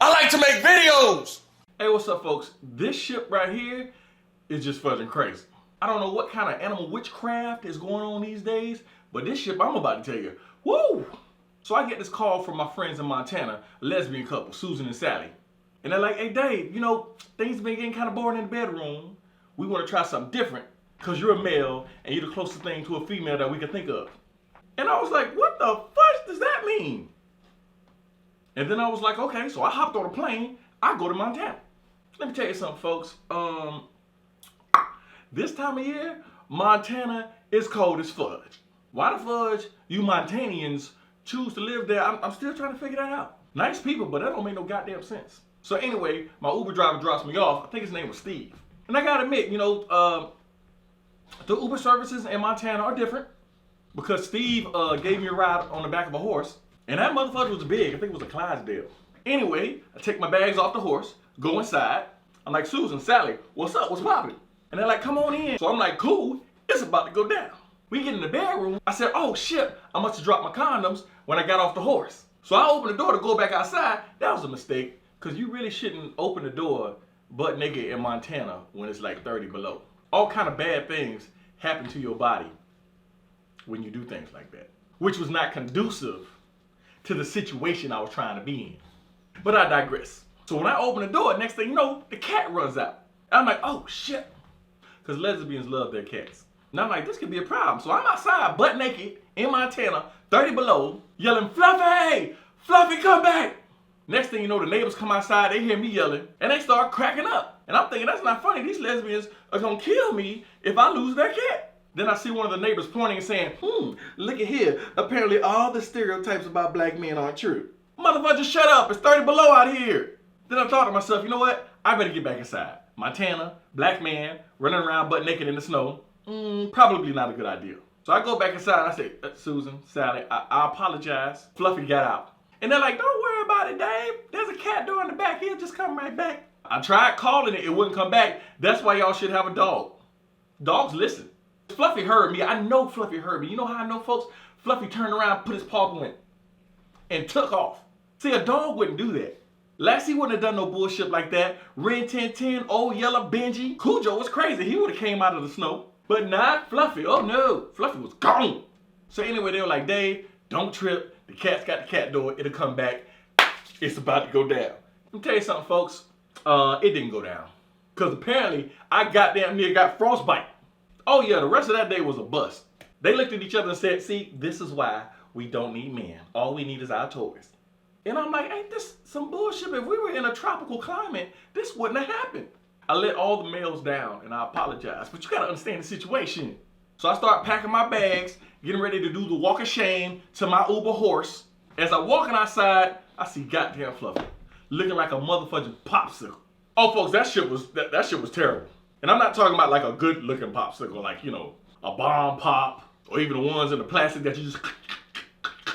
I like to make videos. Hey, what's up, folks? This ship right here is just fucking crazy. I don't know what kind of animal witchcraft is going on these days, but this ship I'm about to tell you, woo! So I get this call from my friends in Montana, a lesbian couple, Susan and Sally. And they're like, hey Dave, you know, things have been getting kind of boring in the bedroom. We want to try something different, because you're a male and you're the closest thing to a female that we can think of. And I was like, what the fuck does that mean? And then I was like, okay, so I hopped on a plane, I go to Montana. Let me tell you something, folks. This time of year, Montana is cold as fudge. Why the fudge you Montanians choose to live there, I'm still trying to figure that out. Nice people, but that don't make no goddamn sense. So anyway, my Uber driver drops me off. I think his name was Steve. And I gotta admit, you know, the Uber services in Montana are different because Steve gave me a ride on the back of a horse. And that motherfucker was big. I think it was a Clydesdale. Anyway, I take my bags off the horse, go inside. I'm like, Susan, Sally, what's up? What's poppin'? And they're like, come on in. So I'm like, cool, it's about to go down. We get in the bedroom. I said, oh shit, I must have dropped my condoms when I got off the horse. So I opened the door to go back outside. That was a mistake, because you really shouldn't open the door butt naked in Montana when it's like 30 below. All kind of bad things happen to your body when you do things like that, which was not conducive to the situation I was trying to be in. But I digress. So when I open the door, next thing you know, the cat runs out. And I'm like, oh shit. Because lesbians love their cats. And I'm like, this could be a problem. So I'm outside, butt naked, in Montana, 30 below, yelling, Fluffy! Fluffy, come back! Next thing you know, the neighbors come outside, they hear me yelling, and they start cracking up. And I'm thinking, that's not funny. These lesbians are gonna kill me if I lose their cat. Then I see one of the neighbors pointing and saying, look at here. Apparently all the stereotypes about black men aren't true. Motherfucker, just shut up. It's 30 below out here. Then I thought to myself, you know what? I better get back inside. Montana, black man, running around butt naked in the snow. Probably not a good idea. So I go back inside. I say, Susan, Sally, I apologize. Fluffy got out. And they're like, don't worry about it, Dave. There's a cat door in the back. He'll just come right back. I tried calling it. It wouldn't come back. That's why y'all should have a dog. Dogs listen. Fluffy heard me. I know Fluffy heard me. You know how I know, folks? Fluffy turned around, put his paw in, and took off. See, a dog wouldn't do that. Lassie wouldn't have done no bullshit like that. Ren 1010, old yellow Benji. Cujo was crazy. He would have came out of the snow. But not Fluffy. Oh no. Fluffy was gone. So anyway, they were like, Dave, don't trip. The cat's got the cat door. It'll come back. It's about to go down. Let me tell you something, folks. It didn't go down. Because apparently, I goddamn near got frostbite. Oh yeah, the rest of that day was a bust. They looked at each other and said, see, this is why we don't need men. All we need is our toys. And I'm like, ain't this some bullshit? If we were in a tropical climate, this wouldn't have happened. I let all the males down and I apologize, but you gotta understand the situation. So I start packing my bags, getting ready to do the walk of shame to my Uber horse. As I'm walking outside, I see goddamn Fluffy, looking like a motherfucking popsicle. Oh folks, that shit was terrible. And I'm not talking about like a good looking popsicle, like, you know, a bomb pop, or even the ones in the plastic that you just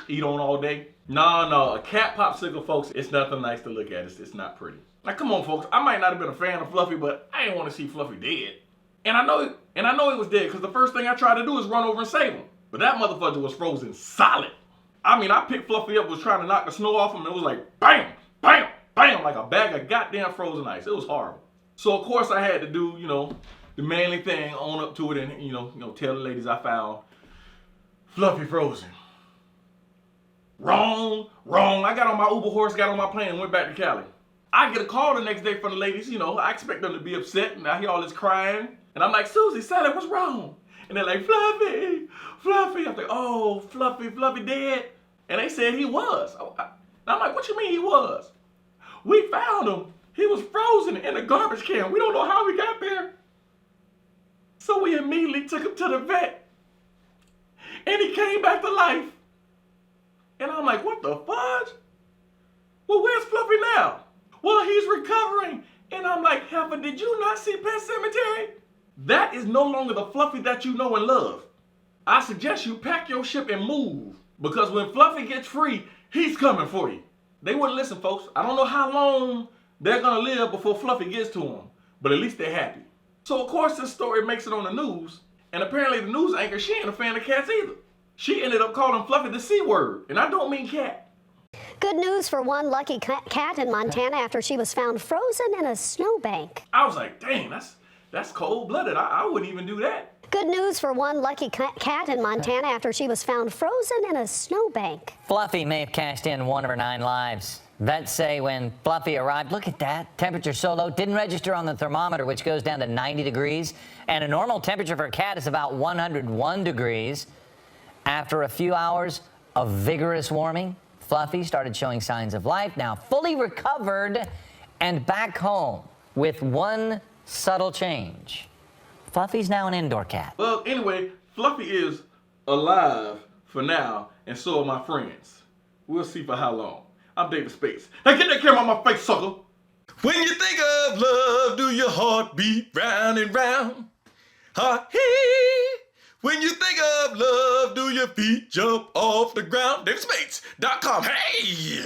eat on all day. No, a cat popsicle, folks, it's nothing nice to look at. It's not pretty. Like, come on, folks. I might not have been a fan of Fluffy, but I didn't want to see Fluffy dead. And I know he was dead because the first thing I tried to do is run over and save him. But that motherfucker was frozen solid. I mean, I picked Fluffy up, was trying to knock the snow off him, and it was like bam, bam, bam, like a bag of goddamn frozen ice. It was horrible. So of course I had to do, you know, the manly thing, own up to it, and you know, tell the ladies I found Fluffy frozen. Wrong. I got on my Uber horse, got on my plane, and went back to Cali. I get a call the next day from the ladies, you know, I expect them to be upset, and I hear all this crying. And I'm like, Susie, Sally, what's wrong? And they're like, Fluffy. I'm like, oh, Fluffy dead? And they said he was. And I'm like, what you mean he was? We found him. He was frozen in a garbage can. We don't know how he got there. So we immediately took him to the vet. And he came back to life. And I'm like, what the fudge? Well, where's Fluffy now? Well, he's recovering. And I'm like, Heifer, did you not see Pet Cemetery? That is no longer the Fluffy that you know and love. I suggest you pack your ship and move. Because when Fluffy gets free, he's coming for you. They wouldn't listen, folks. I don't know how long they're gonna live before Fluffy gets to them. But at least they're happy. So of course this story makes it on the news. And apparently the news anchor, she ain't a fan of cats either. She ended up calling Fluffy the C word. And I don't mean cat. Good news for one lucky cat in Montana after she was found frozen in a snowbank. I was like, dang, that's cold-blooded. I wouldn't even do that. Good news for one lucky cat in Montana after she was found frozen in a snowbank. Fluffy may have cashed in one of her 9 lives. Vets say when Fluffy arrived, look at that, temperature so low, didn't register on the thermometer, which goes down to 90 degrees. And a normal temperature for a cat is about 101 degrees. After a few hours of vigorous warming, Fluffy started showing signs of life, now fully recovered and back home with one subtle change. Fluffy's now an indoor cat. Well, anyway, Fluffy is alive for now, and so are my friends. We'll see for how long. I'm David Space. Now get that camera on my face, sucker. When you think of love, do your heart beat round and round? Ha-hee! When you think of love, do your feet jump off the ground? DavidSpace.com. Hey!